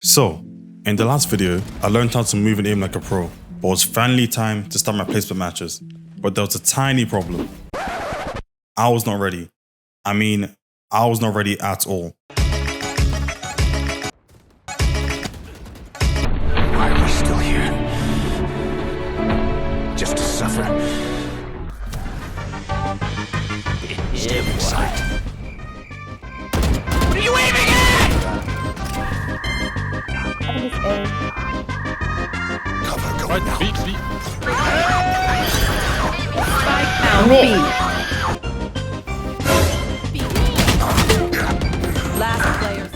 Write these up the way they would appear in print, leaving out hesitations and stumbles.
So, in the last video, I learned how to move and aim like a pro, but it was finally time to start my placement matches. But there was a tiny problem. I was not ready. I mean, I was not ready at all. Why are we still here? Just to suffer. Stay in sight. What are you aiming at? Cover going out. Spike down B. Last player.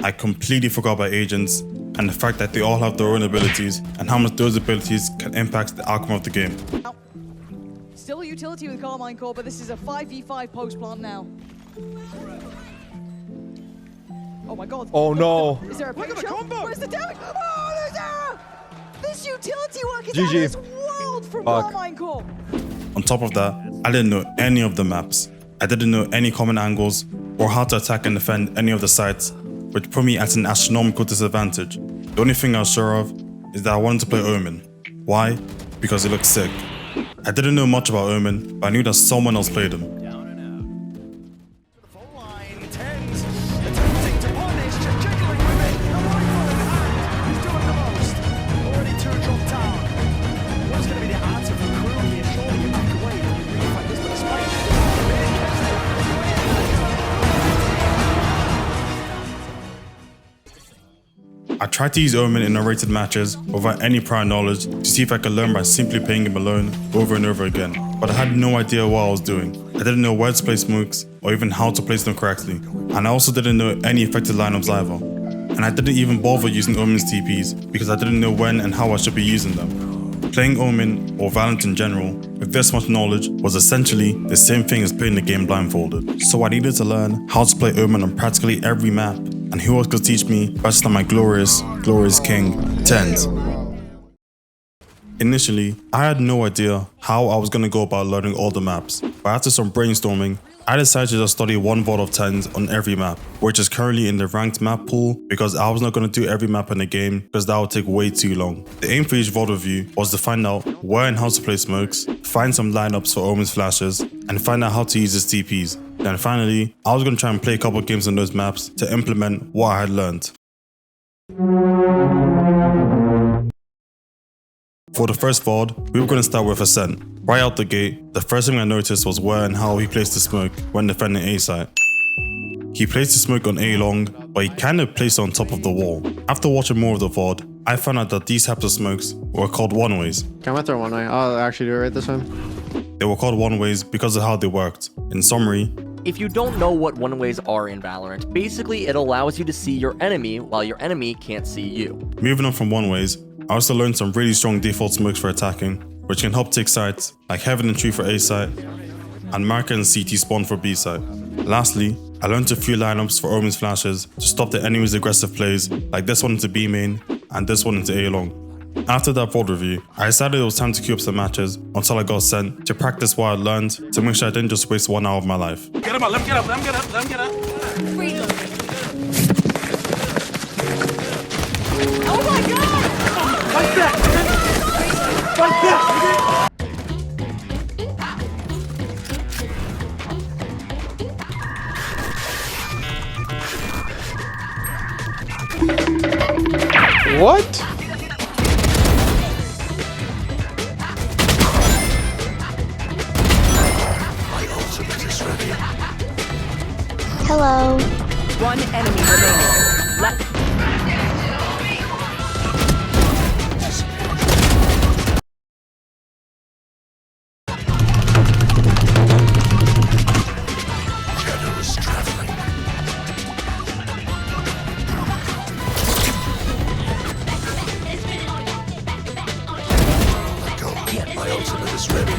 I completely forgot about agents and the fact that they all have their own abilities and how much those abilities can impact the outcome of the game. Still a utility with Carmine Core, but this is a 5v5 post plant now. Oh my god. Oh no. Is there a picture? Where's the damage? Oh, there's error! This utility work is GG. out of this world from Carmine Core. On top of that, I didn't know any of the maps. I didn't know any common angles or how to attack and defend any of the sites, which put me at an astronomical disadvantage. The only thing I was sure of is that I wanted to play Omen. Why? Because it looked sick. I didn't know much about Omen, but I knew that someone else played him. Down and out. To the full line, Tenz attempting to punish, just jiggling with it. A rifle in hand. He's doing the most. Already two dropped down. What's going to be the answer for crew here? Surely you back away. You really fight this with a spike. I tried to use Omen in narrated matches without any prior knowledge to see if I could learn by simply playing him alone over and over again, but I had no idea what I was doing. I didn't know where to place smokes or even how to place them correctly, and I also didn't know any effective lineups either. And I didn't even bother using Omen's TPs because I didn't know when and how I should be using them. Playing Omen, or Valorant in general, with this much knowledge was essentially the same thing as playing the game blindfolded. So I needed to learn how to play Omen on practically every map, and who else could teach me better than my glorious king, Tenz. Initially, I had no idea how I was going to go about learning all the maps, but after some brainstorming, I decided to just study one VOD of Tenz on every map, which is currently in the ranked map pool because I was not going to do every map in the game because that would take way too long. The aim for each VOD review was to find out where and how to play smokes, find some lineups for Omen's flashes, and find out how to use his TPs. Then finally, I was going to try and play a couple of games on those maps to implement what I had learned. For the first VOD, we were going to start with Ascent. Right out the gate, the first thing I noticed was where and how he placed the smoke when defending A site. He placed the smoke on A long, but he kind of placed it on top of the wall. After watching more of the VOD, I found out that these types of smokes were called one-ways. Can I throw one way? I'll actually do it right this time. They were called one-ways because of how they worked. In summary, if you don't know what one-ways are in Valorant, basically it allows you to see your enemy while your enemy can't see you. Moving on from one-ways, I also learned some really strong default smokes for attacking, which can help take sites like Heaven and Tree for A site, and Market and CT spawn for B site. Lastly, I learned a few lineups for Omen's flashes to stop the enemy's aggressive plays, like this one into B main and this one into A long. After that VOD review, I decided it was time to queue up some matches until I got sent to practice what I learned to make sure I didn't just waste 1 hour of my life. Get him up, let him get up, let him get up, let him get up. Oh my god! Fight back! Fight back! What? My ultimate is ready. Hello. One enemy remaining. Generous traveling. Go. My ultimate is ready.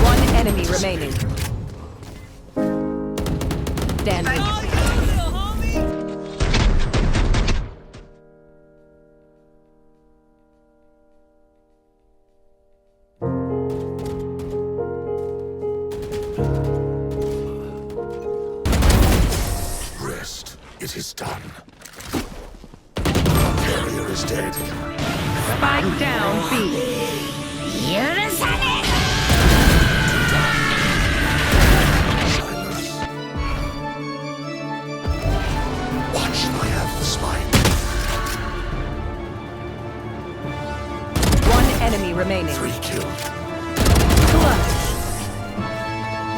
One enemy remaining. Standing. It is done. Carrier is dead. Spike down B. Silence. Watch, I have the spike. One enemy remaining. 3 killed. Clutch.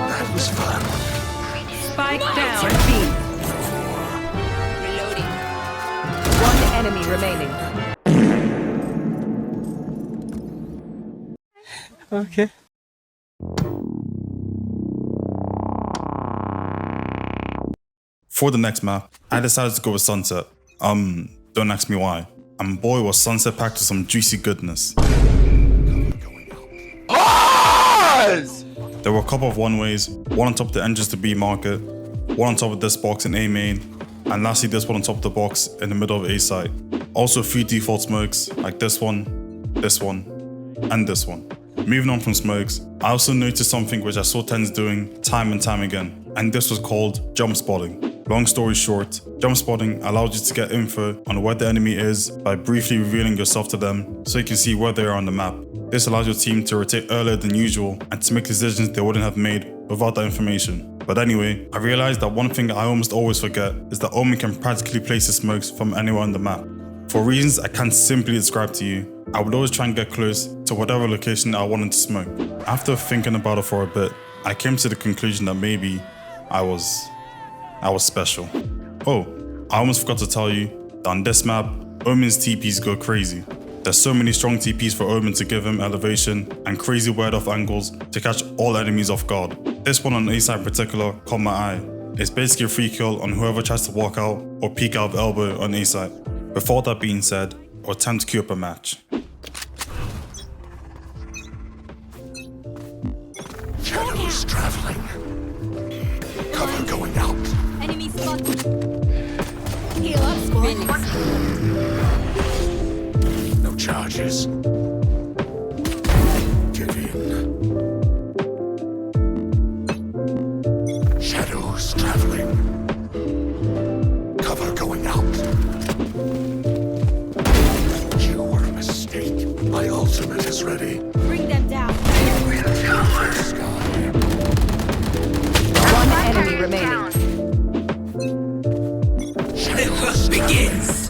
That was fun. Spike down B. One enemy remaining. Okay. For the next map, I decided to go with Sunset. Don't ask me why. And boy was Sunset packed with some juicy goodness. There were a couple of one-ways, one on top of the entrance to B market, one on top of this box in A main, and lastly this one on top of the box in the middle of A site. Also 3 default smokes, like this one, and this one. Moving on from smokes, I also noticed something which I saw Tenz doing time and time again, and this was called jump spotting. Long story short, jump spotting allows you to get info on where the enemy is by briefly revealing yourself to them so you can see where they are on the map. This allows your team to rotate earlier than usual and to make decisions they wouldn't have made without that information. But anyway, I realized that one thing I almost always forget is that Omen can practically place his smokes from anywhere on the map. For reasons I can't simply describe to you, I would always try and get close to whatever location I wanted to smoke. After thinking about it for a bit, I came to the conclusion that maybe I was special. Oh, I almost forgot to tell you that on this map, Omen's TPs go crazy. There's so many strong TPs for Omen to give him elevation and crazy word off angles to catch all enemies off guard. This one on A side in particular caught my eye. It's basically a free kill on whoever tries to walk out or peek out of elbow on A side. Before that being said, or time to queue up a match. Shadows traveling. Cover going out. Enemy spotted. Heal up, squad. No charges. Get in. Shadows traveling. Cover going out. You were a mistake. My ultimate is ready. Bring them down. Sky. One enemy remaining. Shadows begins.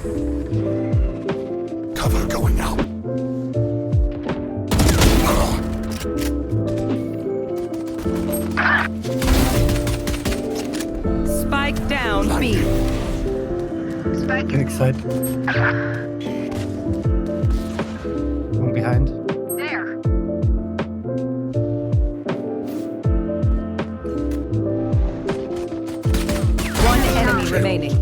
Cover going out. Spike down B. Phoenix side. One behind. One enemy remaining.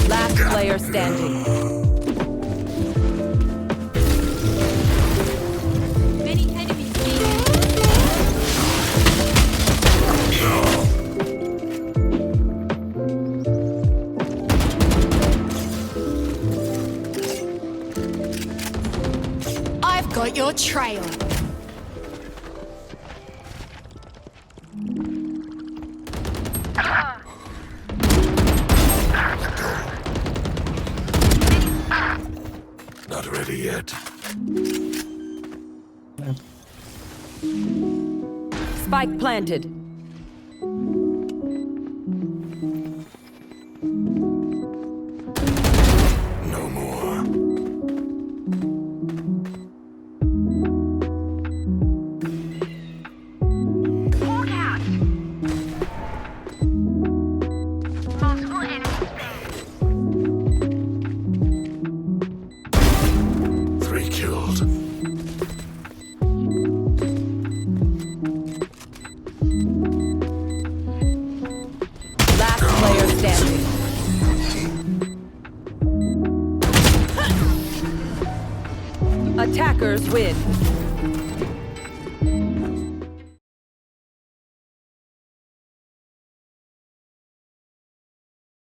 Last player standing. Many enemies. I've got your trail. Not ready yet. Spike planted. No more. Three killed. Last player standing. Attackers win.